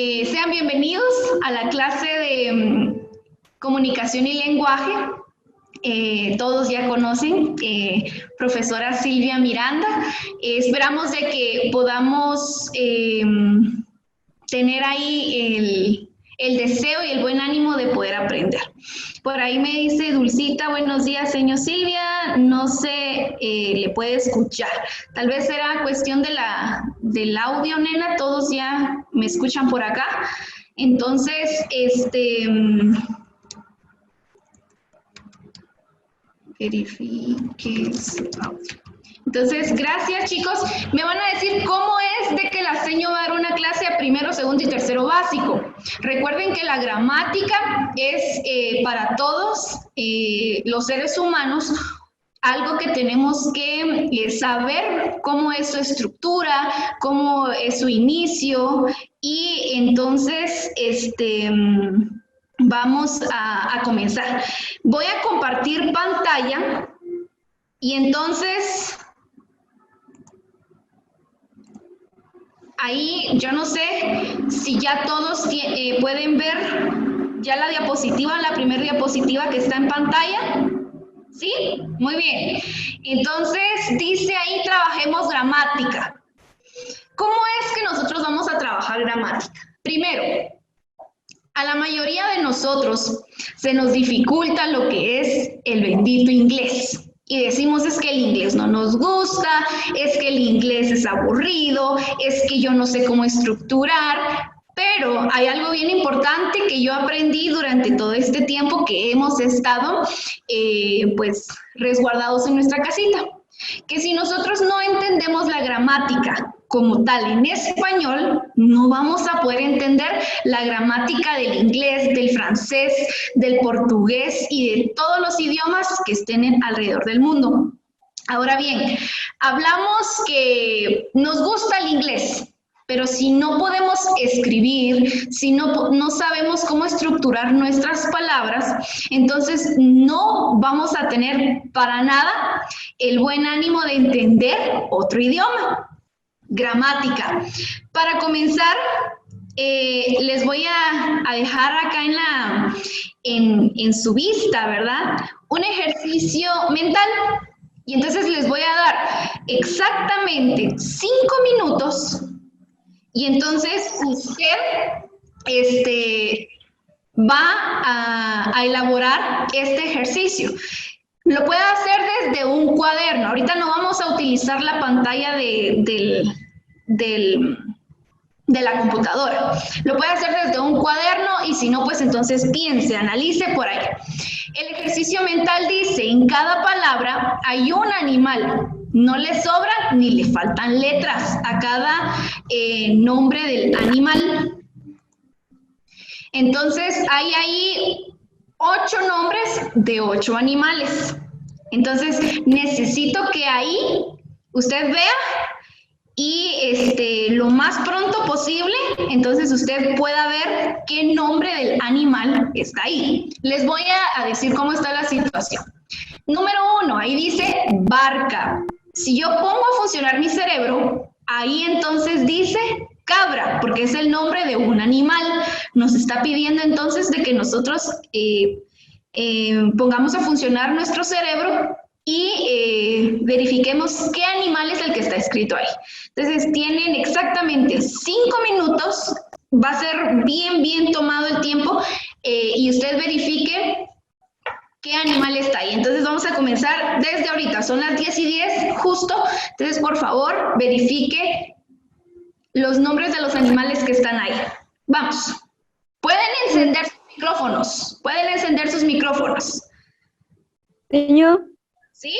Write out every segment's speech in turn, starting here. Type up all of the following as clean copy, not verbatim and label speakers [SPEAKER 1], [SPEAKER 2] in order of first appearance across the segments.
[SPEAKER 1] Sean bienvenidos a la clase de comunicación y lenguaje. Todos ya conocen, profesora Silvia Miranda. Esperamos de que podamos tener ahí el deseo y el buen ánimo de poder aprender. Por ahí me dice Dulcita, buenos días, señor Silvia, no se le puede escuchar. Tal vez será cuestión del audio, nena, todos ya me escuchan por acá. Entonces, verifique su audio. Entonces, gracias chicos. Me van a decir cómo es de que la seño va a dar una clase a primero, segundo y tercero básico. Recuerden que la gramática es para todos los seres humanos algo que tenemos que saber cómo es su estructura, cómo es su inicio y entonces vamos a comenzar. Voy a compartir pantalla y entonces ahí yo no sé si ya todos pueden ver ya la diapositiva, la primera diapositiva que está en pantalla. ¿Sí? Muy bien. Entonces dice ahí trabajemos gramática. ¿Cómo es que nosotros vamos a trabajar gramática? Primero, a la mayoría de nosotros se nos dificulta lo que es el bendito inglés. Y decimos es que el inglés no nos gusta, es que el inglés es aburrido, es que yo no sé cómo estructurar. Pero hay algo bien importante que yo aprendí durante todo este tiempo que hemos estado pues resguardados en nuestra casita. Que si nosotros no entendemos la gramática como tal en español, no vamos a poder entender la gramática del inglés, del francés, del portugués y de todos los idiomas que estén alrededor del mundo. Ahora bien, hablamos que nos gusta el inglés, pero si no podemos escribir, si no sabemos cómo estructurar nuestras palabras, entonces no vamos a tener para nada el buen ánimo de entender otro idioma. Gramática. Para comenzar, les voy a dejar acá en su vista, ¿verdad? Un ejercicio mental. Y entonces les voy a dar exactamente 5 minutos. Y entonces usted va a elaborar este ejercicio. Lo puede hacer desde un cuaderno. Ahorita no vamos a utilizar la pantalla de la computadora. Lo puede hacer desde un cuaderno y si no, pues entonces piense, analice por ahí. El ejercicio mental dice, en cada palabra hay un animal. No le sobran ni le faltan letras a cada nombre del animal. Entonces, hay ahí 8 nombres de 8 animales. Entonces, necesito que ahí usted vea y lo más pronto posible, entonces usted pueda ver qué nombre del animal está ahí. Les voy a decir cómo está la situación. Número 1, ahí dice barca. Si yo pongo a funcionar mi cerebro, ahí entonces dice cabra, porque es el nombre de un animal. Nos está pidiendo entonces de que nosotros pongamos a funcionar nuestro cerebro y verifiquemos qué animal es el que está escrito ahí. Entonces tienen exactamente 5 minutos, va a ser bien tomado el tiempo y usted verifique qué animal está ahí. Entonces vamos a comenzar desde ahorita, son las 10:10 justo, entonces por favor verifique los nombres de los animales que están ahí. Vamos, pueden encender sus micrófonos,
[SPEAKER 2] Señor.
[SPEAKER 1] ¿Sí?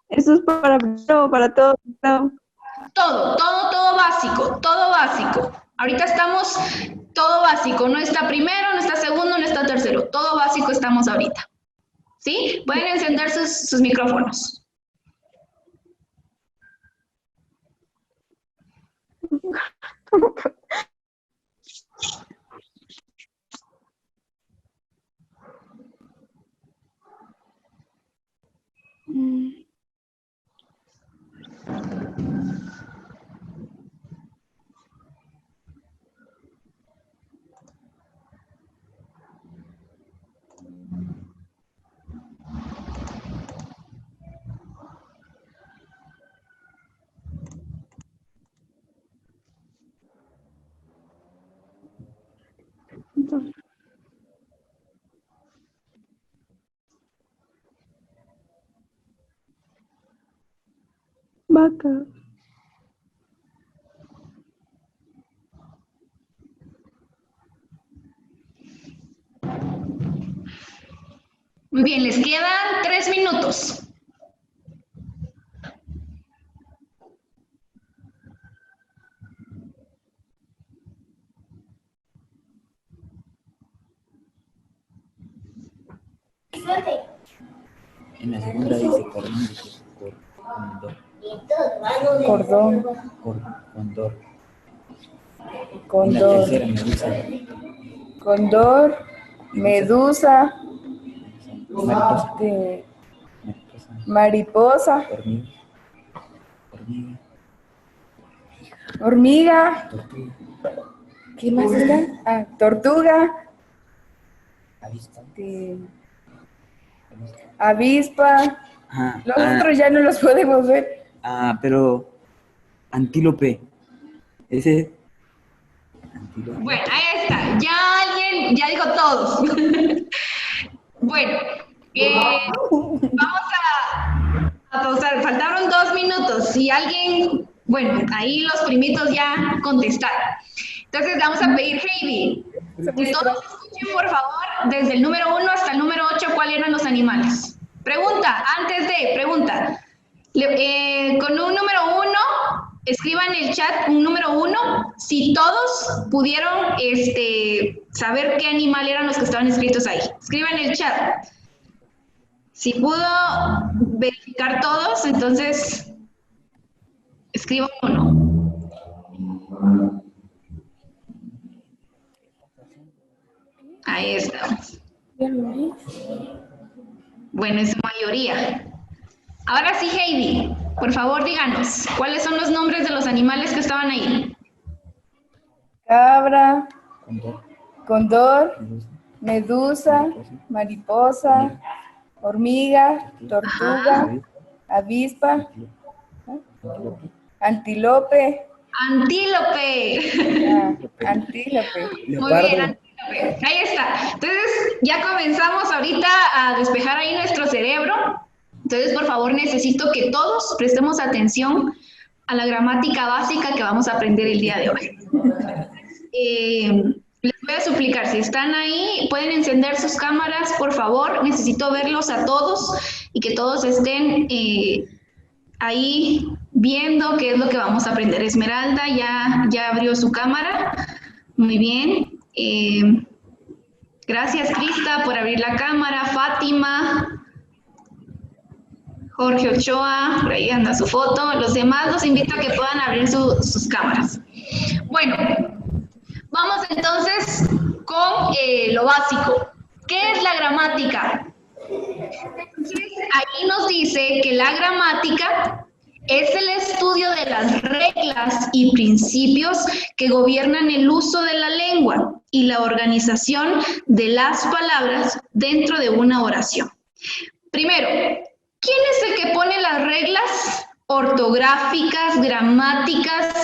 [SPEAKER 2] Eso es para todos. No.
[SPEAKER 1] Todo básico. Ahorita estamos todo básico, no está primero, no está segundo, no está tercero, todo básico estamos ahorita. ¿Sí? Pueden encender sus micrófonos.
[SPEAKER 2] vaca.
[SPEAKER 1] Muy bien, les quedan 3 minutos.
[SPEAKER 3] En la segunda dice cordón, dice
[SPEAKER 4] Cordón,
[SPEAKER 3] condor. En la
[SPEAKER 4] cóndor,
[SPEAKER 3] tercera medusa,
[SPEAKER 4] cóndor, medusa,
[SPEAKER 3] mariposa,
[SPEAKER 4] mariposa,
[SPEAKER 3] hormiga,
[SPEAKER 4] hormiga,
[SPEAKER 3] tortuga,
[SPEAKER 4] ¿qué más están? Ah, tortuga,
[SPEAKER 3] avispa.
[SPEAKER 4] Avispa.
[SPEAKER 3] Ajá,
[SPEAKER 4] Los otros ya no los podemos ver.
[SPEAKER 3] pero antílope. Ese antílope.
[SPEAKER 1] Bueno, ahí está. Ya alguien, ya dijo todos. Bueno, vamos a pausar. Faltaron 2 minutos. Si alguien, bueno, ahí los primitos ya contestaron. Entonces vamos a pedir, Heidi, que todos escuchen, por favor, desde el número 1 hasta el número 8, cuáles eran los animales. Pregunta, pregunta. Con un número 1, escriban en el chat un número 1, si todos pudieron saber qué animal eran los que estaban escritos ahí. Escriban en el chat. Si pudo verificar todos, entonces escriban 1. Ahí estamos. Bueno, es mayoría. Ahora sí, Heidi, por favor díganos, ¿cuáles son los nombres de los animales que estaban ahí?
[SPEAKER 4] Cabra,
[SPEAKER 3] Condor,
[SPEAKER 4] cóndor,
[SPEAKER 3] medusa,
[SPEAKER 4] medusa, mariposa, hormiga, tortuga, avispa,
[SPEAKER 3] antílope,
[SPEAKER 4] antílope.
[SPEAKER 1] Antílope.
[SPEAKER 4] Antílope.
[SPEAKER 1] Muy bien,
[SPEAKER 3] leopardo.
[SPEAKER 1] antílope. Ahí está. Entonces, ya comenzamos ahorita a despejar ahí nuestro cerebro. Entonces, por favor, necesito que todos prestemos atención a la gramática básica que vamos a aprender el día de hoy. Les voy a suplicar, si están ahí, pueden encender sus cámaras, por favor. Necesito verlos a todos y que todos estén ahí viendo qué es lo que vamos a aprender. Esmeralda ya abrió su cámara. Muy bien. Gracias, Crista, por abrir la cámara. Fátima, Jorge Ochoa, por ahí anda su foto. Los demás los invito a que puedan abrir sus cámaras. Bueno, vamos entonces con lo básico. ¿Qué es la gramática? Entonces, ahí nos dice que la gramática es el estudio de las reglas y principios que gobiernan el uso de la lengua y la organización de las palabras dentro de una oración. Primero, ¿quién es el que pone las reglas ortográficas, gramáticas,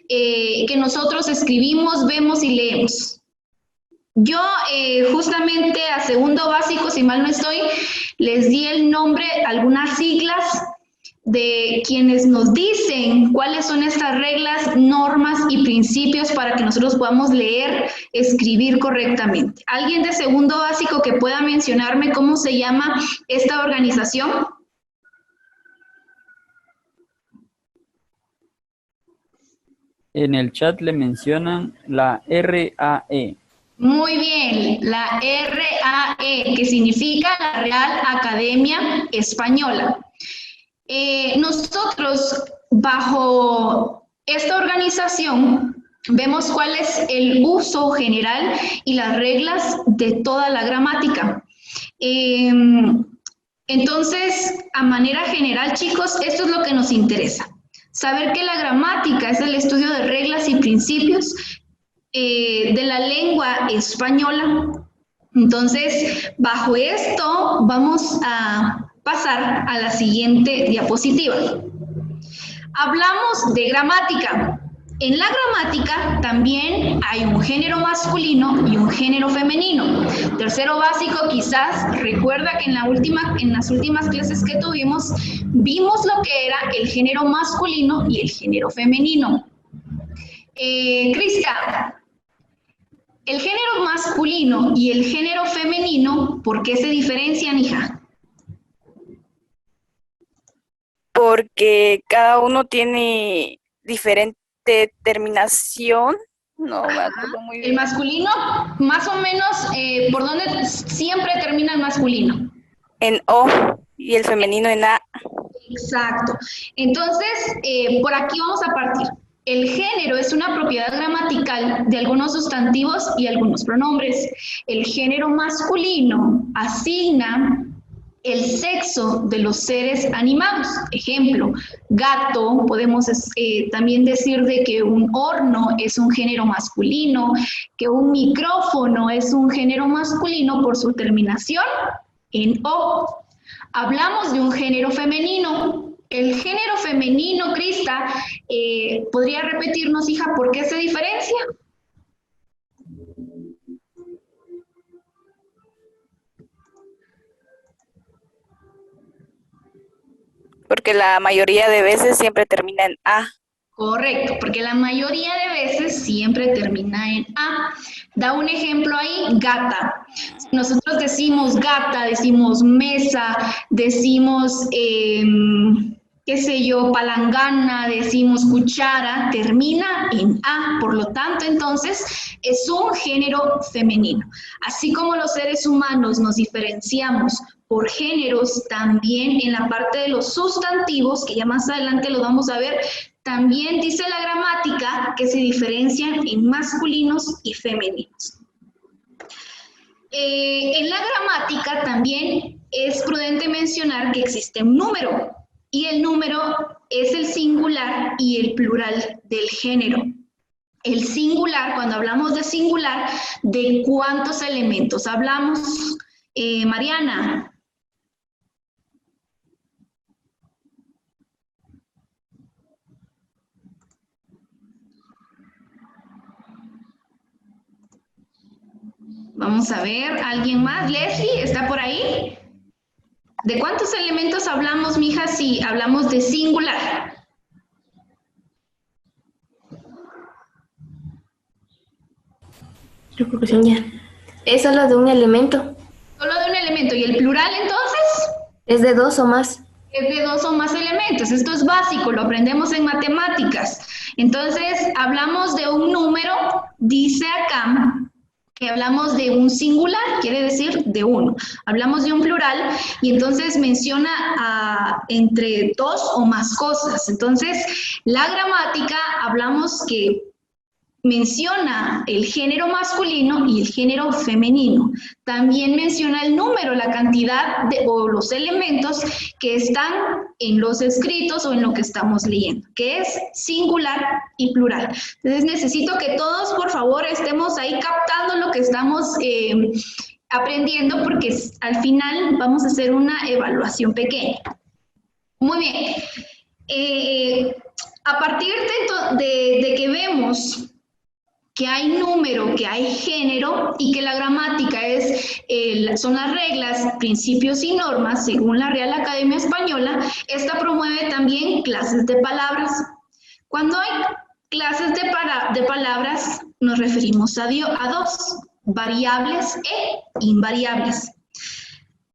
[SPEAKER 1] que nosotros escribimos, vemos y leemos? Yo justamente a segundo básico, si mal no estoy, les di el nombre, algunas siglas de quienes nos dicen cuáles son estas reglas, normas y principios para que nosotros podamos leer, escribir correctamente. ¿Alguien de segundo básico que pueda mencionarme cómo se llama esta organización?
[SPEAKER 5] En el chat le mencionan la RAE.
[SPEAKER 1] Muy bien, la RAE, que significa la Real Academia Española. Nosotros, bajo esta organización, vemos cuál es el uso general y las reglas de toda la gramática. Entonces, a manera general, chicos, esto es lo que nos interesa. Saber que la gramática es el estudio de reglas y principios de la lengua española. Entonces, bajo esto vamos a pasar a la siguiente diapositiva. Hablamos de gramática. En la gramática también hay un género masculino y un género femenino. Tercero básico, quizás recuerda que en las últimas clases que tuvimos, vimos lo que era el género masculino y el género femenino. Cristian, el género masculino y el género femenino, ¿por qué se diferencian, hija?
[SPEAKER 6] Porque cada uno tiene diferente terminación. No me acuerdo muy
[SPEAKER 1] El
[SPEAKER 6] bien.
[SPEAKER 1] masculino, más o menos, ¿por dónde siempre termina el masculino?
[SPEAKER 6] En O y el femenino en A.
[SPEAKER 1] Exacto. Entonces, por aquí vamos a partir. El género es una propiedad gramatical de algunos sustantivos y algunos pronombres. El género masculino asigna el sexo de los seres animados. Ejemplo, gato, podemos también decir de que un horno es un género masculino, que un micrófono es un género masculino por su terminación en O. Hablamos de un género femenino. El género femenino, Crista, ¿podría repetirnos, hija, por qué se diferencia?
[SPEAKER 6] Porque la mayoría de veces siempre termina en A.
[SPEAKER 1] Correcto, porque la mayoría de veces siempre termina en A. Da un ejemplo ahí, gata. Nosotros decimos gata, decimos mesa, decimos, qué sé yo, palangana, decimos cuchara, termina en A. Por lo tanto, entonces, es un género femenino. Así como los seres humanos nos diferenciamos por géneros, también en la parte de los sustantivos, que ya más adelante lo vamos a ver, también dice la gramática que se diferencian en masculinos y femeninos. En la gramática también es prudente mencionar que existe un número, y el número es el singular y el plural del género. El singular, cuando hablamos de singular, ¿de cuántos elementos hablamos? Mariana. Vamos a ver, ¿alguien más? Leslie, ¿está por ahí? ¿De cuántos elementos hablamos, mija, si hablamos de singular?
[SPEAKER 7] Yo creo que sí, ya. Es solo de un elemento.
[SPEAKER 1] Solo de un elemento. ¿Y el plural, entonces?
[SPEAKER 7] Es de dos o más.
[SPEAKER 1] Es de dos o más elementos. Esto es básico, lo aprendemos en matemáticas. Entonces, hablamos de un número, dice acá, que hablamos de un singular, quiere decir de uno. Hablamos de un plural y entonces menciona entre dos o más cosas. Entonces, la gramática hablamos que menciona el género masculino y el género femenino. También menciona el número, la cantidad o los elementos que están en los escritos o en lo que estamos leyendo, que es singular y plural. Entonces necesito que todos, por favor, estemos ahí captando lo que estamos aprendiendo, porque al final vamos a hacer una evaluación pequeña. Muy bien. A partir de que vemos que hay número, que hay género y que la gramática son las reglas, principios y normas según la Real Academia Española, esta promueve también clases de palabras. Cuando hay clases de palabras nos referimos a dos, variables e invariables.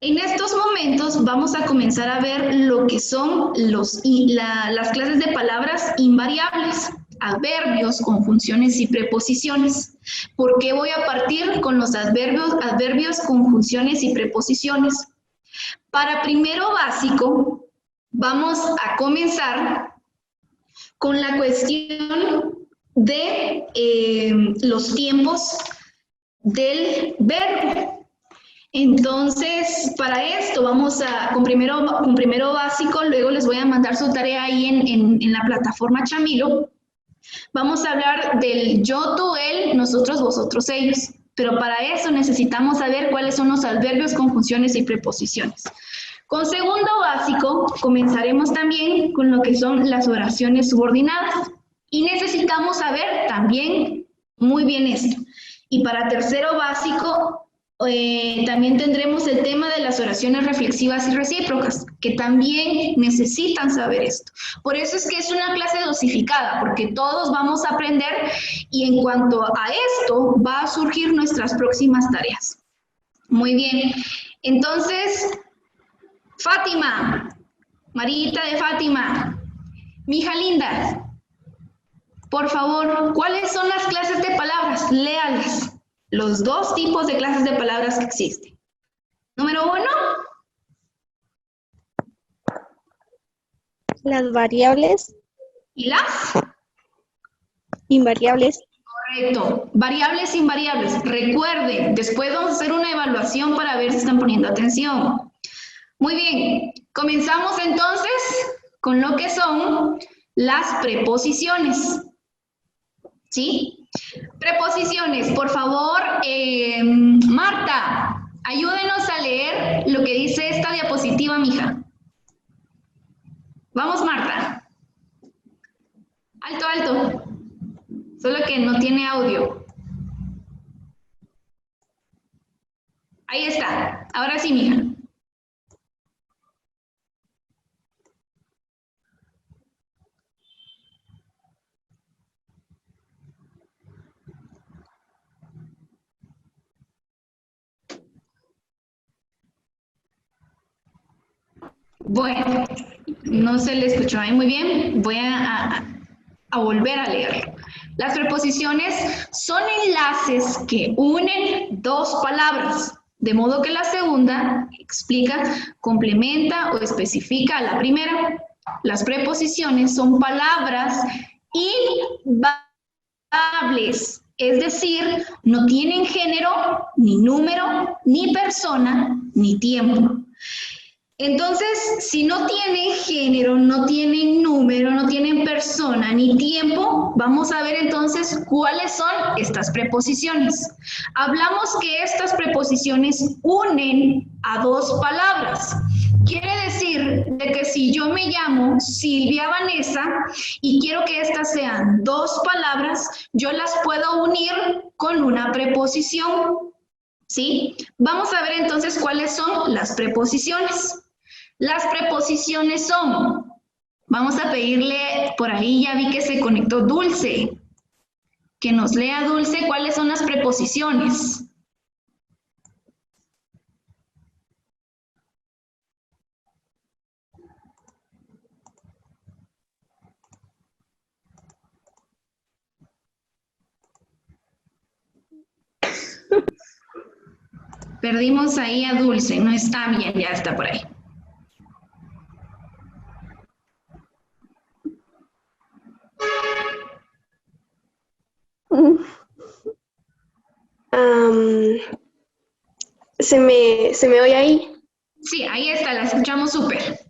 [SPEAKER 1] En estos momentos vamos a comenzar a ver lo que son las clases de palabras invariables. Adverbios, conjunciones y preposiciones. ¿Por qué voy a partir con los adverbios, conjunciones y preposiciones? Para primero básico, vamos a comenzar con la cuestión de los tiempos del verbo. Entonces, para esto vamos con primero básico, luego les voy a mandar su tarea ahí en la plataforma Chamilo. Vamos a hablar del yo, tú, él, nosotros, vosotros, ellos. Pero para eso necesitamos saber cuáles son los adverbios, conjunciones y preposiciones. Con segundo básico comenzaremos también con lo que son las oraciones subordinadas. Y necesitamos saber también muy bien esto. Y para tercero básico, también tendremos el tema de las oraciones reflexivas y recíprocas, que también necesitan saber esto. Por eso es que es una clase dosificada, porque todos vamos a aprender y en cuanto a esto va a surgir nuestras próximas tareas. Muy bien. Entonces, Fátima, Marita de Fátima, mi hija linda, por favor, ¿cuáles son las clases de palabras? Léalas. Los dos tipos de clases de palabras que existen. Número 1.
[SPEAKER 2] Las variables
[SPEAKER 1] ¿Y las?
[SPEAKER 2] invariables.
[SPEAKER 1] Correcto. Variables, invariables. Recuerden, después vamos a hacer una evaluación para ver si están poniendo atención. Muy bien. Comenzamos entonces con lo que son las preposiciones. ¿Sí? Preposiciones, por favor, Marta, ayúdenos a leer lo que dice esta diapositiva, mija. Vamos, Marta. Alto, alto. Solo que no tiene audio. Ahí está. Ahora sí, mija. Bueno, no se le escuchó ahí muy bien. Voy a volver a leerlo. Las preposiciones son enlaces que unen dos palabras, de modo que la segunda explica, complementa o especifica a la primera. Las preposiciones son palabras invariables, es decir, no tienen género, ni número, ni persona, ni tiempo. Entonces, si no tienen género, no tienen número, no tienen persona ni tiempo, vamos a ver entonces cuáles son estas preposiciones. Hablamos que estas preposiciones unen a dos palabras. Quiere decir de que si yo me llamo Silvia Vanessa y quiero que estas sean dos palabras, yo las puedo unir con una preposición. ¿Sí? Vamos a ver entonces cuáles son las preposiciones. Las preposiciones son, vamos a pedirle, por ahí ya vi que se conectó Dulce, que nos lea Dulce cuáles son las preposiciones. Perdimos ahí a Dulce, no está bien, ya está por ahí.
[SPEAKER 8] ¿Se me oye ahí?
[SPEAKER 1] Sí, ahí está, la escuchamos súper.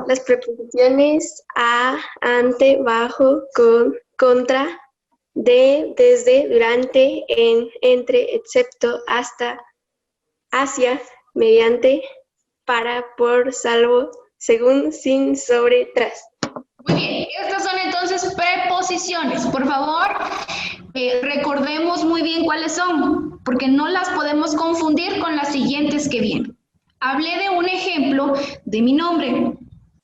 [SPEAKER 8] Las preposiciones a, ante, bajo, con, contra, de, desde, durante, en, entre, excepto, hasta, hacia, mediante, para, por, salvo, según, sin, sobre, tras.
[SPEAKER 1] Muy bien, estas son entonces preposiciones. Por favor, recordemos muy bien cuáles son, porque no las podemos confundir con las siguientes que vienen. Hablé de un ejemplo de mi nombre.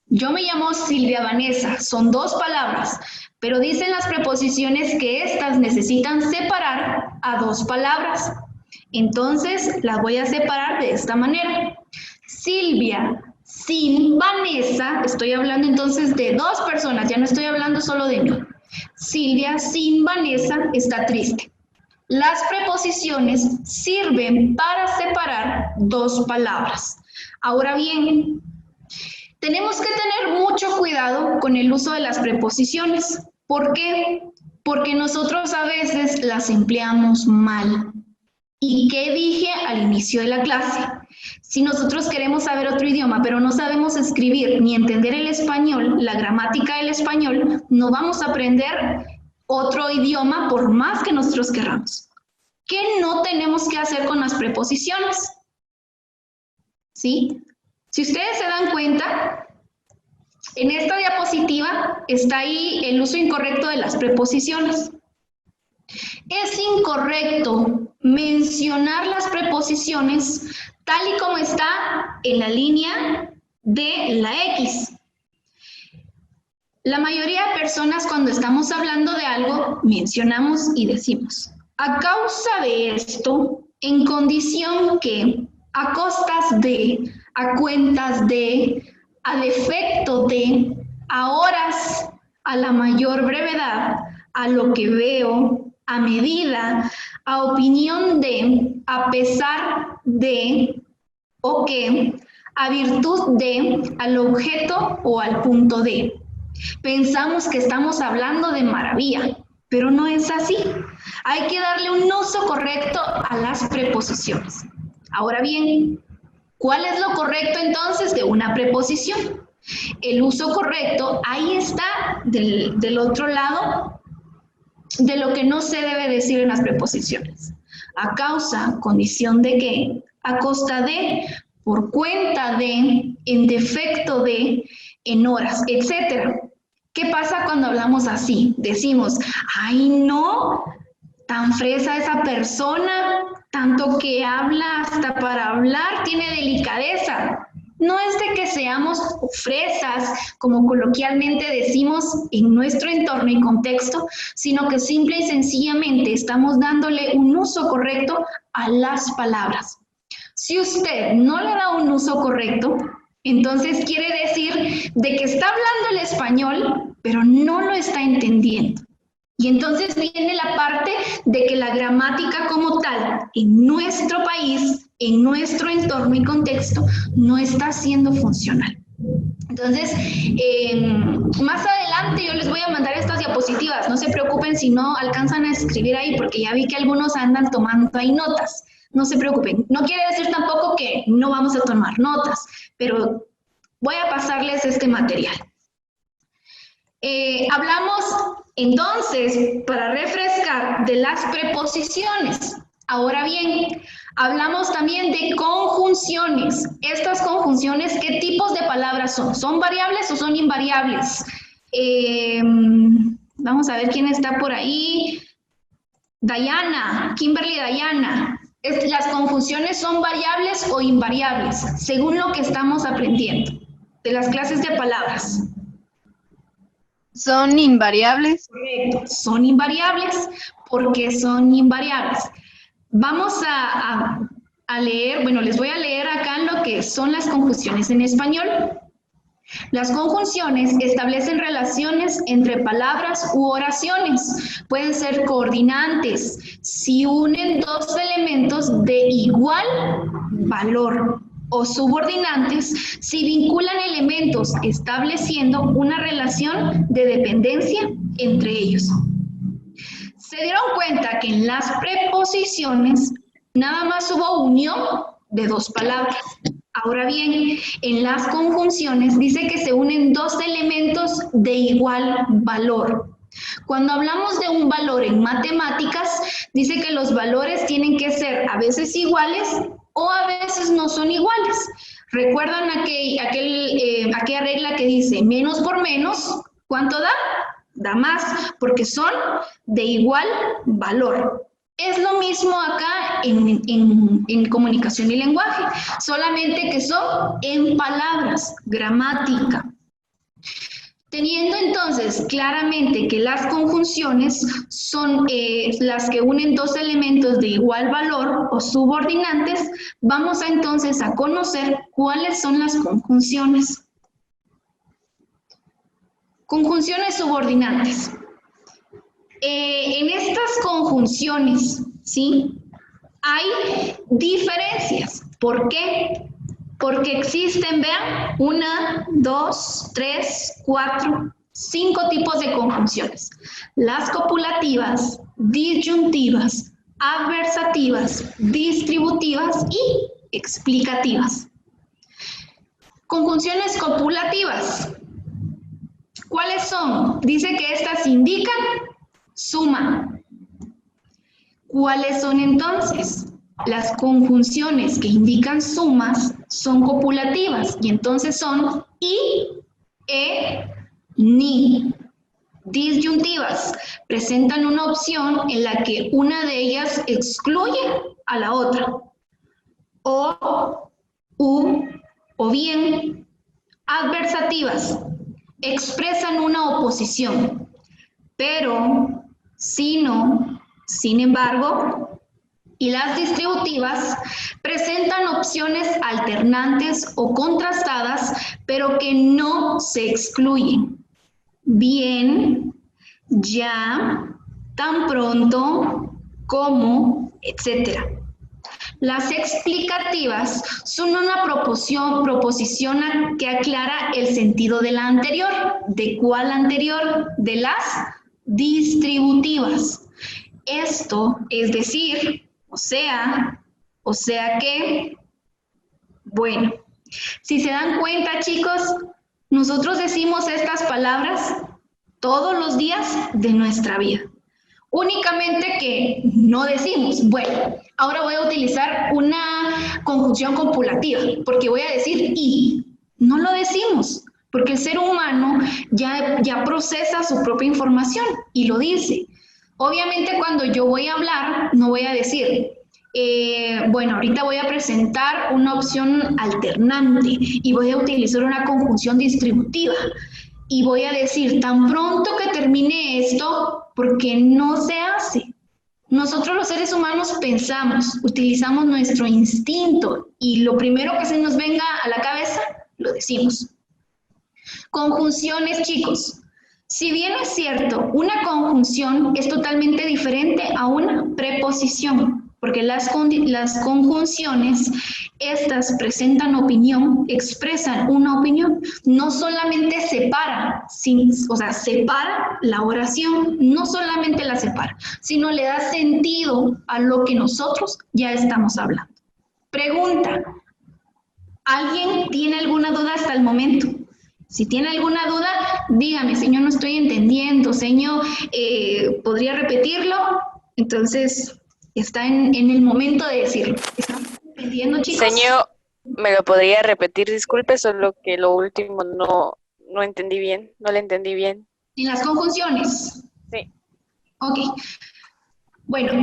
[SPEAKER 1] Yo me llamo Silvia Vanessa, son dos palabras, pero dicen las preposiciones que estas necesitan separar a dos palabras. Entonces, las voy a separar de esta manera. Silvia sin Vanessa, estoy hablando entonces de dos personas, ya no estoy hablando solo de mí. Silvia sin Vanessa está triste. Las preposiciones sirven para separar dos palabras. Ahora bien, tenemos que tener mucho cuidado con el uso de las preposiciones. ¿Por qué? Porque nosotros a veces las empleamos mal. ¿Y qué dije al inicio de la clase? Si nosotros queremos saber otro idioma, pero no sabemos escribir ni entender el español, la gramática del español, no vamos a aprender otro idioma por más que nosotros querramos. ¿Qué no tenemos que hacer con las preposiciones? ¿Sí? Si ustedes se dan cuenta, En esta diapositiva está ahí el uso incorrecto de las preposiciones. Es incorrecto mencionar las preposiciones tal y como está en la línea de la X. La mayoría de personas cuando estamos hablando de algo mencionamos y decimos, a causa de esto, en condición que, a costas de, a cuentas de, a defecto de, a horas, a la mayor brevedad, a lo que veo, a medida, a opinión de, a pesar de, o que, a virtud de, al objeto o al punto de. Pensamos que estamos hablando de maravilla, pero no es así. Hay que darle un uso correcto a las preposiciones. Ahora bien, ¿cuál es lo correcto entonces de una preposición? El uso correcto, ahí está del otro lado de lo que no se debe decir en las preposiciones. A causa, condición de que, a costa de, por cuenta de, en defecto de, en horas, etc. ¿Qué pasa cuando hablamos así? Decimos, ay no, tan fresa esa persona, tanto que habla hasta para hablar, tiene delicadeza. No es de que seamos fresas, como coloquialmente decimos en nuestro entorno y contexto, sino que simple y sencillamente estamos dándole un uso correcto a las palabras. Si usted no le da un uso correcto, entonces quiere decir de que está hablando el español, pero no lo está entendiendo. Y entonces viene la parte de que la gramática como tal, en nuestro país, en nuestro entorno y contexto, no está siendo funcional. Entonces, más adelante yo les voy a mandar estas diapositivas. No se preocupen si no alcanzan a escribir ahí, porque ya vi que algunos andan tomando ahí notas. No se preocupen. No quiere decir tampoco que no vamos a tomar notas, pero voy a pasarles este material. Hablamos entonces, para refrescar, de las preposiciones. Ahora bien, hablamos también de conjunciones. Estas conjunciones, ¿qué tipos de palabras son? ¿Son variables o son invariables? Vamos a ver quién está por ahí. Dayana, Kimberly Dayana. ¿Las conjunciones son variables o invariables? Según lo que estamos aprendiendo de las clases de palabras.
[SPEAKER 2] ¿Son invariables?
[SPEAKER 1] Correcto, son invariables. ¿Por qué son invariables? Vamos a leer, bueno, les voy a leer acá lo que son las conjunciones en español. Las conjunciones establecen relaciones entre palabras u oraciones. Pueden ser coordinantes si unen dos elementos de igual valor, o subordinantes si vinculan elementos estableciendo una relación de dependencia entre ellos. Se dieron cuenta que en las preposiciones nada más hubo unión de dos palabras. Ahora bien, en las conjunciones dice que se unen dos elementos de igual valor. Cuando hablamos de un valor en matemáticas, dice que los valores tienen que ser a veces iguales o a veces no son iguales. ¿Recuerdan aquella regla que dice menos por menos? ¿Cuánto da? Da más, porque son de igual valor. Es lo mismo acá en comunicación y lenguaje, solamente que son en palabras, gramática. Teniendo entonces claramente que las conjunciones son las que unen dos elementos de igual valor o subordinantes, vamos entonces a conocer cuáles son las conjunciones. Conjunciones subordinantes. En estas conjunciones, ¿sí? Hay diferencias. ¿Por qué? Porque existen, vean, 1, 2, 3, 4, 5 tipos de conjunciones. Las copulativas, disyuntivas, adversativas, distributivas y explicativas. Conjunciones copulativas. ¿Cuáles son? Dice que estas indican suma. ¿Cuáles son entonces? Las conjunciones que indican sumas son copulativas y entonces son y ni. Disyuntivas presentan una opción en la que una de ellas excluye a la otra. O, u, o bien. Adversativas expresan una oposición, pero, si no, sin embargo. Y las distributivas presentan opciones alternantes o contrastadas, pero que no se excluyen. Bien, ya, tan pronto, como, etc. Las explicativas son una proposición que aclara el sentido de la anterior. ¿De cuál anterior? De las distributivas. Esto es decir, o sea que, bueno, si se dan cuenta, chicos, nosotros decimos estas palabras todos los días de nuestra vida. Únicamente que no decimos, bueno, ahora voy a utilizar una conjunción copulativa, porque voy a decir y. No lo decimos, porque el ser humano ya procesa su propia información y lo dice. Obviamente cuando yo voy a hablar, no voy a decir, bueno, ahorita voy a presentar una opción alternante y voy a utilizar una conjunción distributiva. Y voy a decir, tan pronto que termine esto, porque no se hace. Nosotros los seres humanos pensamos, utilizamos nuestro instinto y lo primero que se nos venga a la cabeza, lo decimos. Conjunciones, chicos. Si bien es cierto, una conjunción es totalmente diferente a una preposición, porque las conjunciones, estas presentan opinión, expresan una opinión, no solamente separa, separa la oración, no solamente la separa, sino le da sentido a lo que nosotros ya estamos hablando. Pregunta, ¿alguien tiene alguna duda hasta el momento? Si tiene alguna duda, dígame, señor, no estoy entendiendo, señor, ¿podría repetirlo? Entonces, está en el momento de decirlo. ¿Están entendiendo, chicos?
[SPEAKER 6] Señor, ¿me lo podría repetir? Disculpe, solo que lo último no entendí bien, no le entendí bien.
[SPEAKER 1] ¿En las conjunciones?
[SPEAKER 6] Sí.
[SPEAKER 1] Ok. Bueno,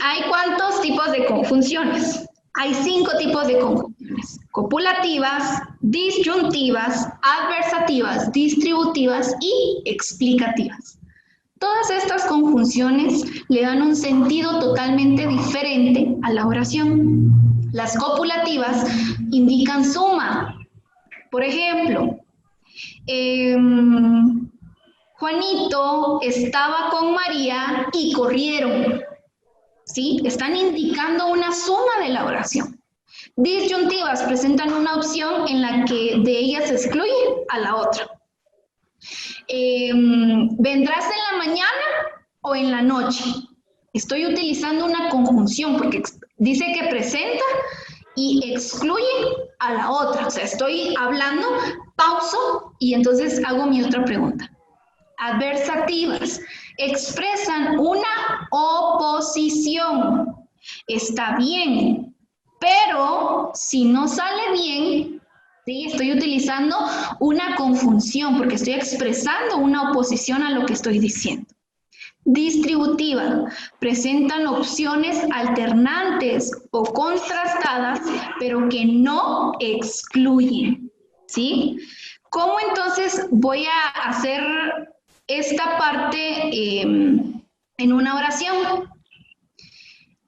[SPEAKER 1] ¿hay cuántos tipos de conjunciones? Hay 5 tipos de conjunciones: copulativas, disyuntivas, adversativas, distributivas y explicativas. Todas estas conjunciones le dan un sentido totalmente diferente a la oración. Las copulativas indican suma. Por ejemplo, Juanito estaba con María y corrieron. ¿Sí? Están indicando una suma de la oración. Disyuntivas presentan una opción en la que de ellas se excluye a la otra. ¿Vendrás en la mañana o en la noche? Estoy utilizando una conjunción porque dice que presenta y excluye a la otra. O sea, estoy hablando, pauso y entonces hago mi otra pregunta. Adversativas expresan una oposición. Está bien, pero si no sale bien, ¿sí? Estoy utilizando una conjunción porque estoy expresando una oposición a lo que estoy diciendo. Distributiva, presentan opciones alternantes o contrastadas, pero que no excluyen, ¿sí? ¿Cómo entonces voy a hacer esta parte en una oración?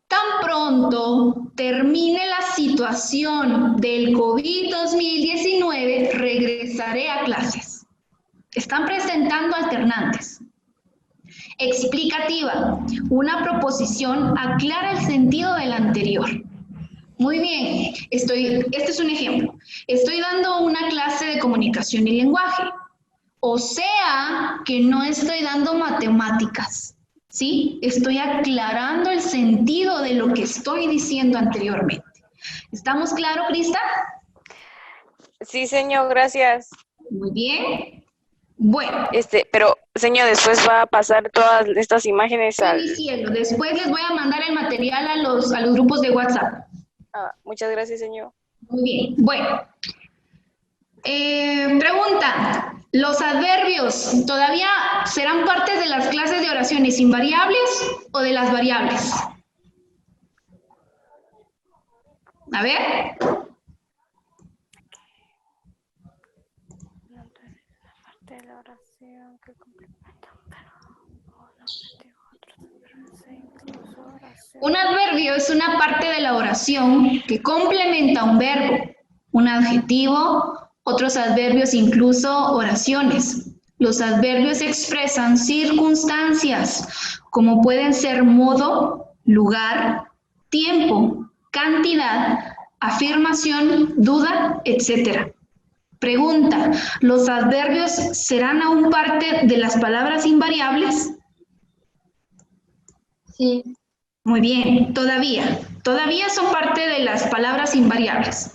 [SPEAKER 1] Tan pronto termine la situación del COVID-2019, regresaré a clases. Están presentando alternantes. Explicativa, una proposición aclara el sentido del anterior. Muy bien, este es un ejemplo. Estoy dando una clase de comunicación y lenguaje. O sea que no estoy dando matemáticas, ¿sí? Estoy aclarando el sentido de lo que estoy diciendo anteriormente. ¿Estamos claros, Crista?
[SPEAKER 6] Sí, señor, gracias.
[SPEAKER 1] Muy bien. Bueno.
[SPEAKER 6] Pero, señor, después va a pasar todas estas imágenes al...
[SPEAKER 1] Sí, cielo. Después les voy a mandar el material a los grupos de WhatsApp.
[SPEAKER 6] Muchas gracias, señor.
[SPEAKER 1] Muy bien. Bueno. Pregunta. Los adverbios, ¿todavía serán parte de las clases de oraciones invariables o de las variables? A ver. Un adverbio es una parte de la oración que complementa un verbo, un adjetivo, otros adverbios, incluso oraciones. Los adverbios expresan circunstancias, como pueden ser modo, lugar, tiempo, cantidad, afirmación, duda, etc. Pregunta, ¿los adverbios serán aún parte de las palabras invariables?
[SPEAKER 8] Sí.
[SPEAKER 1] Muy bien, todavía son parte de las palabras invariables.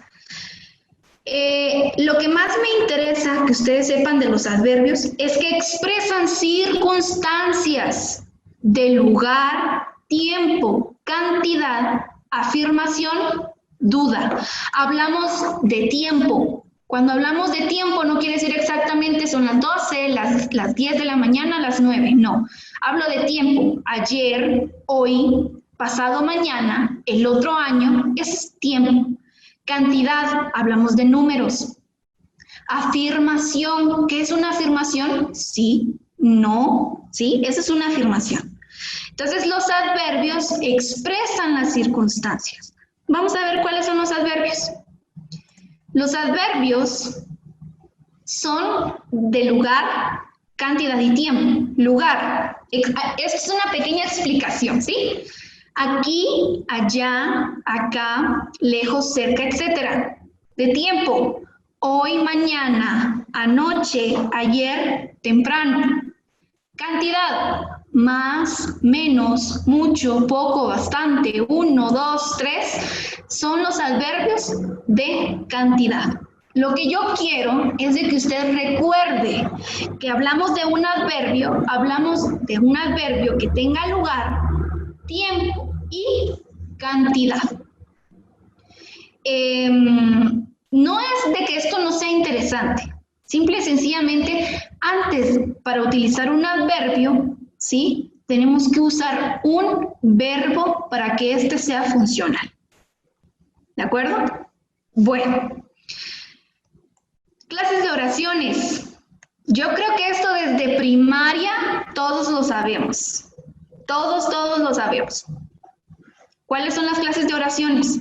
[SPEAKER 1] Lo que más me interesa que ustedes sepan de los adverbios es que expresan circunstancias de lugar, tiempo, cantidad, afirmación, duda. Hablamos de tiempo. Cuando hablamos de tiempo no quiere decir exactamente son las 12, las 10 de la mañana, las 9, no. Hablo de tiempo, ayer, hoy, pasado mañana, el otro año, es tiempo. Cantidad, hablamos de números. Afirmación, ¿qué es una afirmación? Sí, no, sí, esa es una afirmación. Entonces los adverbios expresan las circunstancias. Vamos a ver cuáles son los adverbios. Los adverbios son de lugar, cantidad y tiempo. Lugar, esa es una pequeña explicación, ¿sí? Aquí, allá, acá, lejos, cerca, etc. De tiempo, hoy, mañana, anoche, ayer, temprano. Cantidad, más, menos, mucho, poco, bastante, 1, 2, 3, son los adverbios de cantidad. Lo que yo quiero es de que usted recuerde que hablamos de un adverbio que tenga lugar, tiempo y cantidad. No es de que esto no sea interesante, simple y sencillamente, antes para utilizar un adverbio, ¿sí? Tenemos que usar un verbo para que éste sea funcional. ¿De acuerdo? Bueno. Clases de oraciones. Yo creo que esto desde primaria todos lo sabemos. Todos lo sabemos. ¿Cuáles son las clases de oraciones?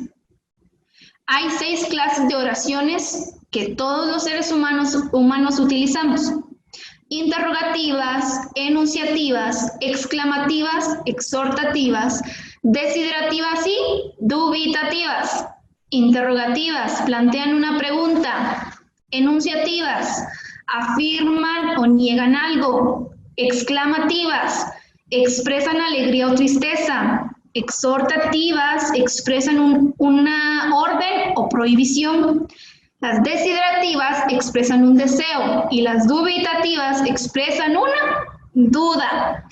[SPEAKER 1] Hay 6 clases de oraciones que todos los seres humanos utilizamos. Interrogativas, enunciativas, exclamativas, exhortativas, desiderativas y dubitativas. Interrogativas, plantean una pregunta. Enunciativas, afirman o niegan algo. Exclamativas, expresan alegría o tristeza. Exhortativas, expresan una orden o prohibición. Las desiderativas expresan un deseo y las dubitativas expresan una duda.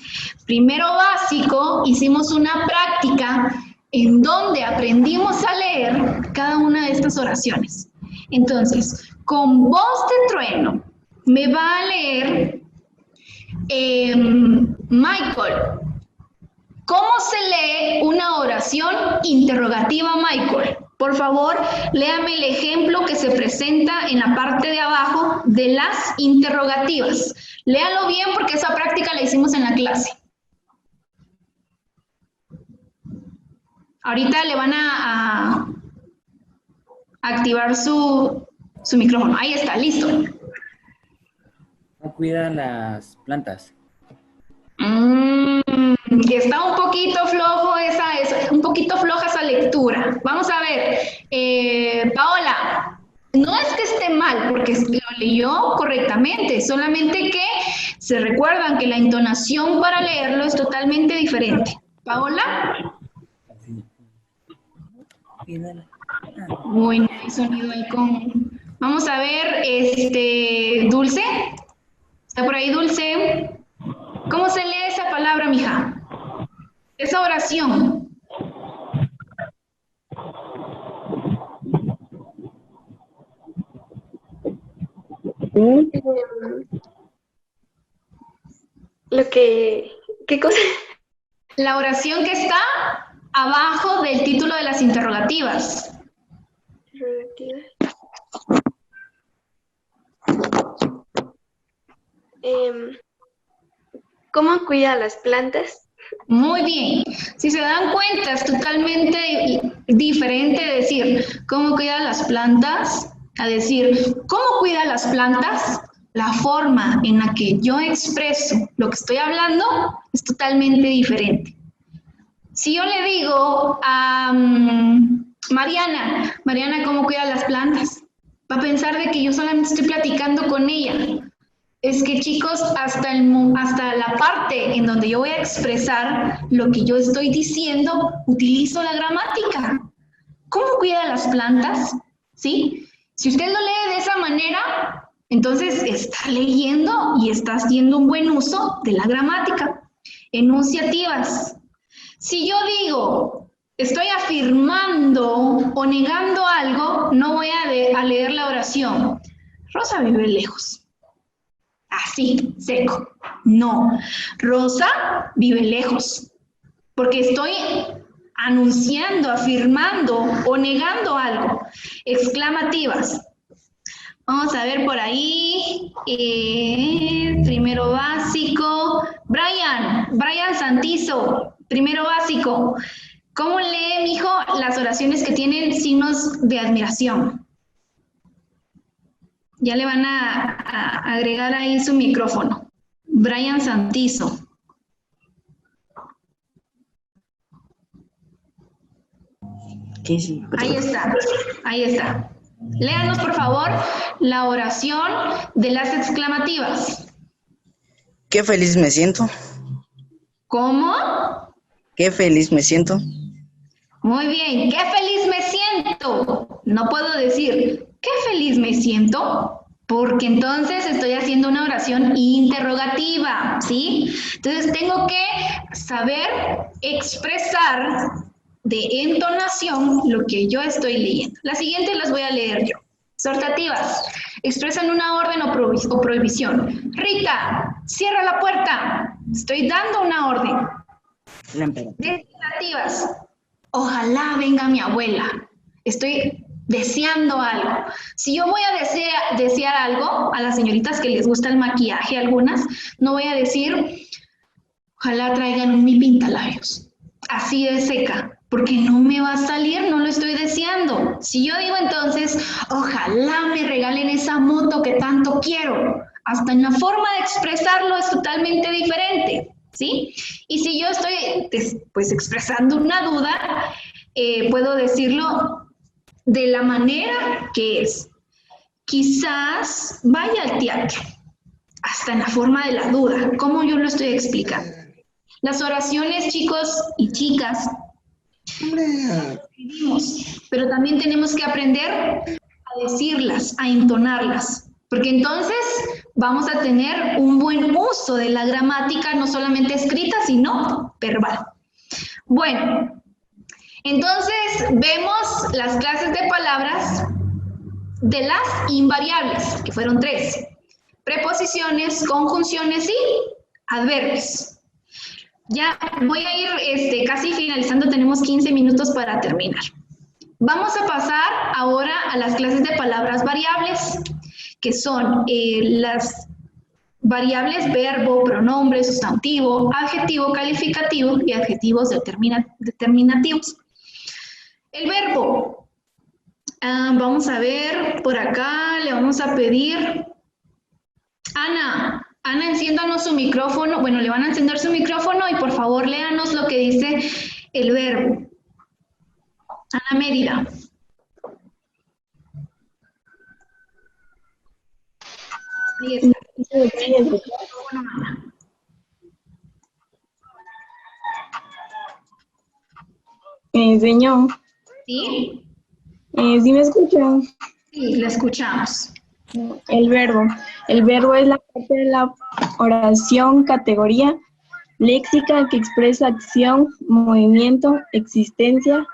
[SPEAKER 1] Primero básico, hicimos una práctica en donde aprendimos a leer cada una de estas oraciones. Entonces, con voz de trueno, me va a leer Michael. ¿Cómo se lee una oración interrogativa, Michael? Por favor, léame el ejemplo que se presenta en la parte de abajo de las interrogativas. Léalo bien porque esa práctica la hicimos en la clase. Ahorita le van a activar su micrófono. Ahí está, listo.
[SPEAKER 3] No cuida las plantas.
[SPEAKER 1] Está un poquito flojo un poquito floja esa lectura. Vamos a ver, Paola, no es que esté mal porque lo leyó correctamente, solamente que se recuerdan que la entonación para leerlo es totalmente diferente. Paola. Uy, no hay sonido ahí con... Vamos a ver, Dulce. ¿Está por ahí, Dulce? ¿Cómo se lee esa palabra, mija? Esa oración.
[SPEAKER 8] ¿Qué cosa?
[SPEAKER 1] La oración que está abajo del título de las interrogativas.
[SPEAKER 8] ¿Cómo cuida las plantas?
[SPEAKER 1] Muy bien. Si se dan cuenta, es totalmente diferente decir cómo cuida las plantas a decir cómo cuida las plantas. La forma en la que yo expreso lo que estoy hablando es totalmente diferente. Si yo le digo a Mariana, ¿cómo cuida las plantas? Va a pensar de que yo solamente estoy platicando con ella. Es que, chicos, hasta la parte en donde yo voy a expresar lo que yo estoy diciendo, utilizo la gramática. ¿Cómo cuida las plantas? ¿Sí? Si usted lo lee de esa manera, entonces está leyendo y está haciendo un buen uso de la gramática. Enunciativas. Si yo digo, estoy afirmando o negando algo, no voy a leer la oración. Rosa vive lejos. Así, seco. No. Rosa vive lejos. Porque estoy anunciando, afirmando o negando algo. Exclamativas. Vamos a ver por ahí. Primero básico. Brian Santizo. Primero básico. ¿Cómo lee, mijo, las oraciones que tienen signos de admiración? Ya le van a agregar ahí su micrófono. Brian Santizo. Ahí está. Léanos, por favor, la oración de las exclamativas.
[SPEAKER 9] Qué feliz me siento.
[SPEAKER 1] ¿Cómo?
[SPEAKER 9] Qué feliz me siento.
[SPEAKER 1] Muy bien, qué feliz me siento. No puedo decir, qué feliz me siento, porque entonces estoy haciendo una oración interrogativa, ¿sí? Entonces tengo que saber expresar de entonación lo que yo estoy leyendo. Las siguientes las voy a leer yo. Exhortativas. Expresan una orden o prohibición. Rita, cierra la puerta. Estoy dando una orden. Designativas. Ojalá venga mi abuela. Estoy deseando algo. Si yo voy a desear algo, a las señoritas que les gusta el maquillaje, algunas, no voy a decir, ojalá traigan mi pintalabios. Así de seca, porque no me va a salir, no lo estoy deseando. Si yo digo entonces, ojalá me regalen esa moto que tanto quiero, hasta en la forma de expresarlo es totalmente diferente, ¿sí? Y si yo estoy pues expresando una duda, puedo decirlo de la manera que es. Quizás vaya al teatro, hasta en la forma de la duda, como yo lo estoy explicando. Las oraciones, chicos y chicas, escribimos, pero también tenemos que aprender a decirlas, a entonarlas, porque entonces vamos a tener un buen uso de la gramática, no solamente escrita, sino verbal. Bueno, entonces vemos las clases de palabras de las invariables, que fueron 3. Preposiciones, conjunciones y adverbios. Ya voy a ir casi finalizando, tenemos 15 minutos para terminar. Vamos a pasar ahora a las clases de palabras variables, que son las variables verbo, pronombre, sustantivo, adjetivo, calificativo y adjetivos determinativos. El verbo, vamos a ver por acá, le vamos a pedir, Ana, enciéndanos su micrófono, bueno, le van a encender su micrófono y por favor léanos lo que dice el verbo. Ana Mérida. Ahí está.
[SPEAKER 2] Señor.
[SPEAKER 1] ¿Sí?
[SPEAKER 2] ¿Sí me escuchan?
[SPEAKER 1] Sí, la escuchamos.
[SPEAKER 2] El verbo. El verbo es la parte de la oración, categoría léxica que expresa acción, movimiento, existencia,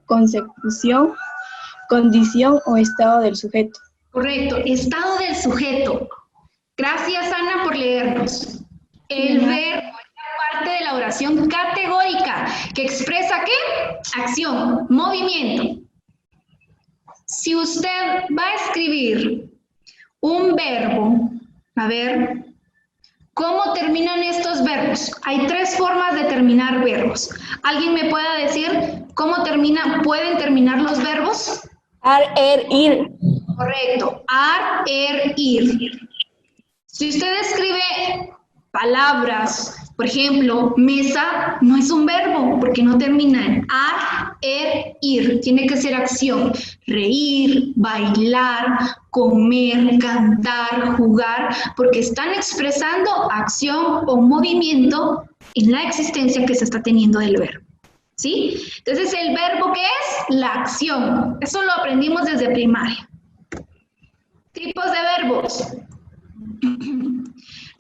[SPEAKER 2] consecución, condición o estado del sujeto.
[SPEAKER 1] Correcto, estado del sujeto. Gracias, Ana, por leernos. El verbo es la parte de la oración categórica que expresa ¿qué? Acción, movimiento. Si usted va a escribir un verbo, a ver, ¿cómo terminan estos verbos? Hay 3 formas de terminar verbos. ¿Alguien me puede decir cómo pueden terminar los verbos?
[SPEAKER 10] Ar, er, ir.
[SPEAKER 1] Correcto. Ar, er, ir. Si usted escribe palabras, por ejemplo, mesa, no es un verbo porque no termina en ar, er, ir. Tiene que ser acción. Reír, bailar, comer, cantar, jugar, porque están expresando acción o movimiento en la existencia que se está teniendo del verbo. ¿Sí? Entonces, ¿el verbo qué es? La acción. Eso lo aprendimos desde primaria. Tipos de verbos.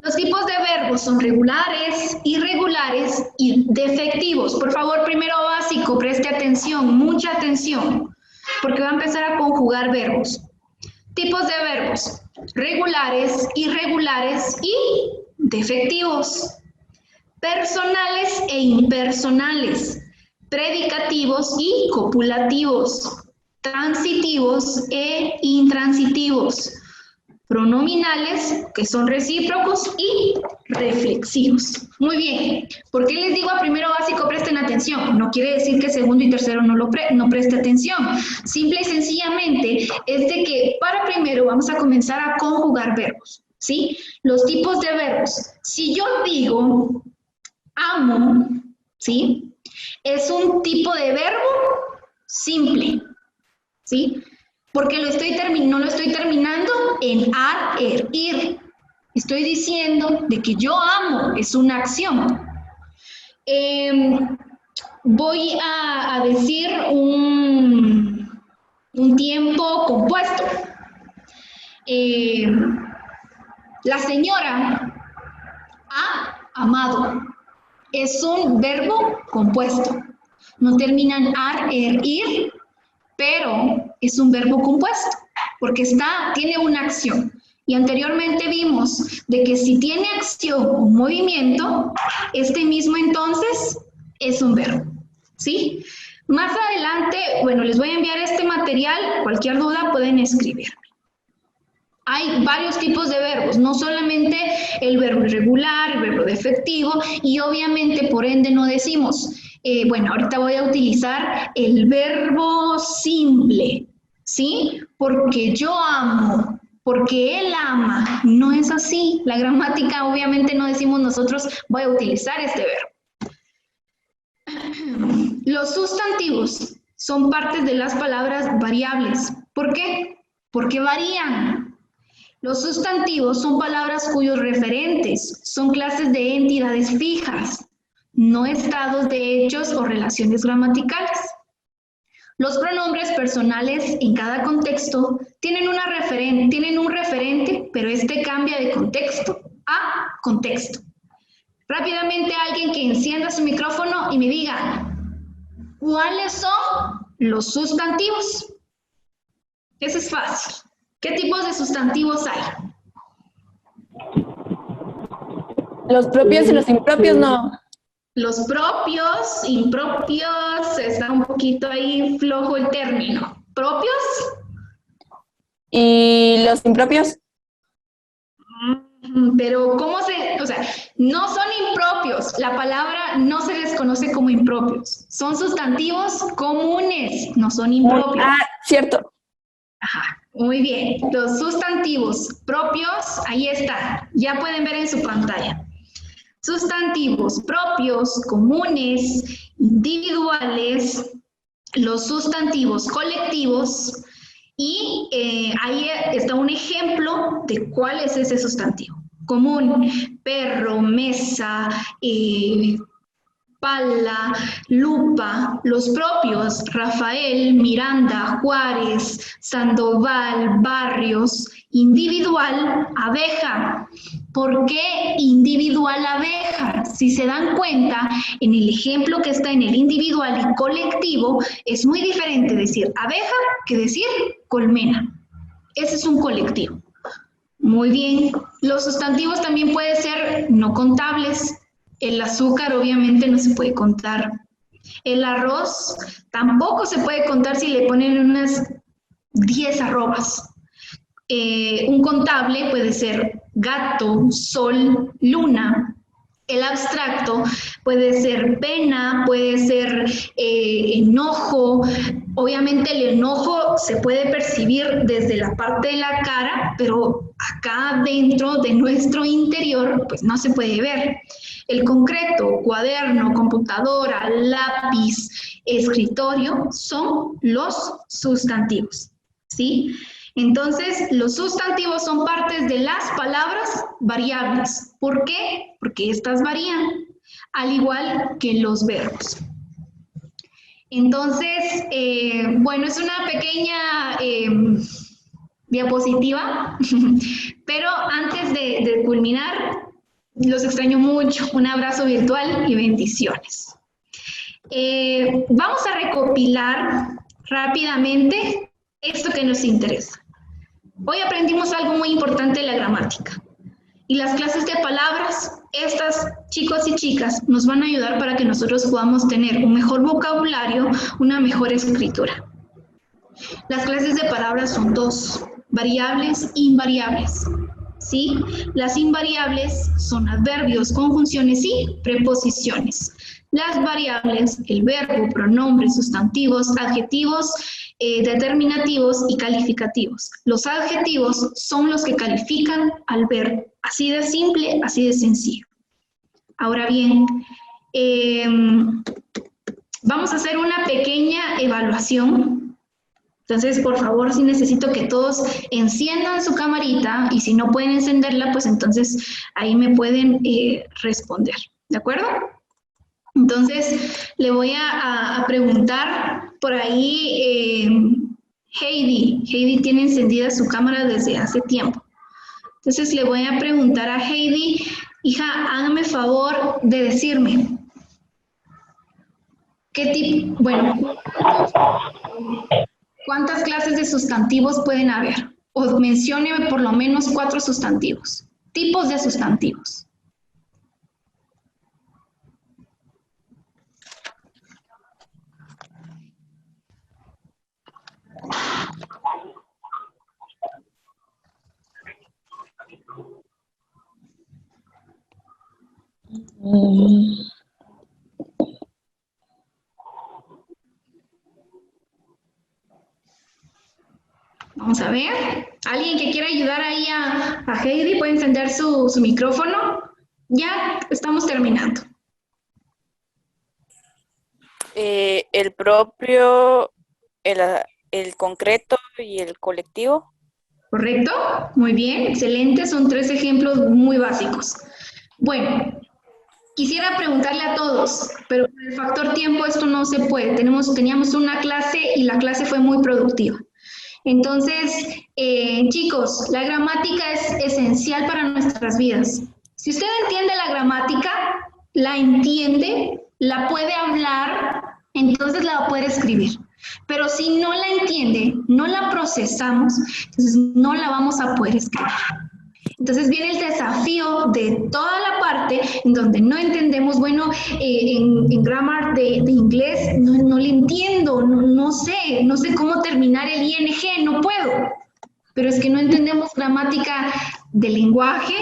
[SPEAKER 1] Los tipos de verbos son regulares, irregulares y defectivos. Por favor, primero básico, preste atención, mucha atención, porque va a empezar a conjugar verbos. Tipos de verbos: regulares, irregulares y defectivos. Personales e impersonales. Predicativos y copulativos. Transitivos e intransitivos. Pronominales, que son recíprocos, y reflexivos. Muy bien. ¿Por qué les digo a primero básico presten atención? No quiere decir que segundo y tercero no preste atención. Simple y sencillamente es de que para primero vamos a comenzar a conjugar verbos, ¿sí? Los tipos de verbos. Si yo digo amo, ¿sí? Es un tipo de verbo simple, ¿sí? Porque no lo estoy terminando en ar, er, ir. Estoy diciendo de que yo amo, es una acción. Voy a decir un tiempo compuesto. La señora ha amado. Es un verbo compuesto. No termina en ar, er, ir, pero es un verbo compuesto, porque tiene una acción. Y anteriormente vimos de que si tiene acción o movimiento, este mismo entonces es un verbo, ¿sí? Más adelante, bueno, les voy a enviar este material, cualquier duda pueden escribirme. Hay varios tipos de verbos, no solamente el verbo irregular, el verbo defectivo, y obviamente por ende no decimos, bueno, ahorita voy a utilizar el verbo simple, ¿sí? Porque yo amo, porque él ama, no es así. La gramática obviamente no decimos nosotros, voy a utilizar este verbo. Los sustantivos son partes de las palabras variables. ¿Por qué? Porque varían. Los sustantivos son palabras cuyos referentes son clases de entidades fijas, no estados de hechos o relaciones gramaticales. Los pronombres personales en cada contexto tienen un referente, pero este cambia de contexto a contexto. Rápidamente alguien que encienda su micrófono y me diga, ¿cuáles son los sustantivos? Eso es fácil. ¿Qué tipos de sustantivos hay?
[SPEAKER 10] Los propios y los impropios no.
[SPEAKER 1] Los propios, impropios, está un poquito ahí flojo el término. ¿Propios?
[SPEAKER 10] ¿Y los impropios?
[SPEAKER 1] Pero ¿cómo o sea, no son impropios, la palabra no se les conoce como impropios, son sustantivos comunes, no son impropios.
[SPEAKER 10] Ah, cierto.
[SPEAKER 1] Ajá, muy bien, los sustantivos propios, ahí están, ya pueden ver en su pantalla. Sustantivos propios, comunes, individuales, los sustantivos colectivos, y ahí está un ejemplo de cuál es ese sustantivo. Común: perro, mesa, pala, lupa. Los propios: Rafael, Miranda, Juárez, Sandoval, Barrios. Individual: abeja. ¿Por qué individual abeja? Si se dan cuenta, en el ejemplo que está en el individual y colectivo, es muy diferente decir abeja que decir colmena. Ese es un colectivo. Muy bien. Los sustantivos también pueden ser no contables. El azúcar obviamente no se puede contar. El arroz tampoco se puede contar si le ponen unas 10 arrobas. Un contable puede ser gato, sol, luna. El abstracto puede ser pena, puede ser enojo. Obviamente el enojo se puede percibir desde la parte de la cara, pero acá dentro de nuestro interior pues no se puede ver. El concreto, cuaderno, computadora, lápiz, escritorio son los sustantivos, ¿sí? Entonces, los sustantivos son partes de las palabras variables. ¿Por qué? Porque estas varían, al igual que los verbos. Entonces, bueno, es una pequeña diapositiva, pero antes de culminar, los extraño mucho. Un abrazo virtual y bendiciones. Vamos a recopilar rápidamente esto que nos interesa. Hoy aprendimos algo muy importante de la gramática. Y las clases de palabras, estas, chicos y chicas, nos van a ayudar para que nosotros podamos tener un mejor vocabulario, una mejor escritura. Las clases de palabras son dos, variables e invariables. ¿Sí? Las invariables son adverbios, conjunciones y preposiciones. Las variables, el verbo, pronombres, sustantivos, adjetivos, determinativos y calificativos. Los adjetivos son los que califican al verbo. Así de simple, así de sencillo. Ahora bien, vamos a hacer una pequeña evaluación. Entonces, por favor, sí necesito que todos enciendan su camarita y si no pueden encenderla, pues entonces ahí me pueden responder. ¿De acuerdo? Entonces, le voy a preguntar por ahí, Heidi. Heidi tiene encendida su cámara desde hace tiempo. Entonces, le voy a preguntar a Heidi, hija, hágame favor de decirme, ¿qué tipo, bueno, cuántas clases de sustantivos pueden haber? O mencióneme por lo menos 4 sustantivos, tipos de sustantivos. Vamos a ver. ¿Alguien que quiera ayudar ahí a Heidi puede encender su micrófono? Ya estamos terminando.
[SPEAKER 6] El propio, el concreto y el colectivo.
[SPEAKER 1] ¿Correcto? Muy bien, excelente. Son 3 ejemplos muy básicos. Bueno, quisiera preguntarle a todos, pero por el factor tiempo esto no se puede. Teníamos una clase y la clase fue muy productiva. Entonces, chicos, la gramática es esencial para nuestras vidas. Si usted entiende la gramática, la entiende, la puede hablar, entonces la va a poder escribir. Pero si no la entiende, no la procesamos, entonces no la vamos a poder escribir. Entonces viene el desafío de toda la parte en donde no entendemos, bueno, en grammar de inglés no le entiendo, no sé cómo terminar el ING, no puedo. Pero es que no entendemos gramática de lenguaje,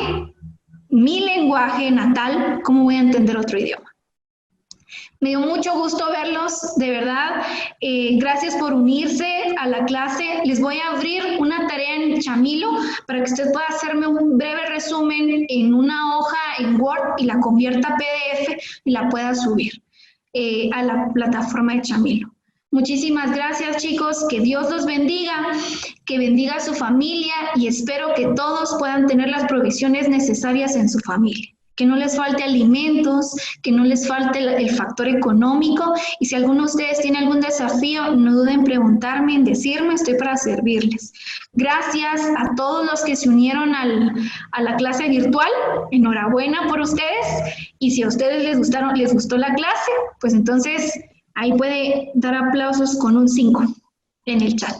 [SPEAKER 1] mi lenguaje natal, ¿cómo voy a entender otro idioma? Me dio mucho gusto verlos, de verdad. Gracias por unirse a la clase. Les voy a abrir una tarea en Chamilo para que usted pueda hacerme un breve resumen en una hoja en Word y la convierta a PDF y la pueda subir a la plataforma de Chamilo. Muchísimas gracias, chicos. Que Dios los bendiga, que bendiga a su familia y espero que todos puedan tener las provisiones necesarias en su familia. Que no les falte alimentos, que no les falte el factor económico. Y si alguno de ustedes tiene algún desafío, no duden en preguntarme, en decirme, estoy para servirles. Gracias a todos los que se unieron a la clase virtual. Enhorabuena por ustedes. Y si a ustedes les gustó la clase, pues entonces ahí puede dar aplausos con un 5 en el chat.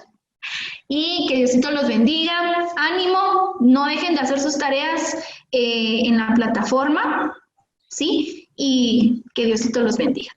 [SPEAKER 1] y que Diosito los bendiga. Ánimo, no dejen de hacer sus tareas en la plataforma, ¿sí? Y que Diosito los bendiga.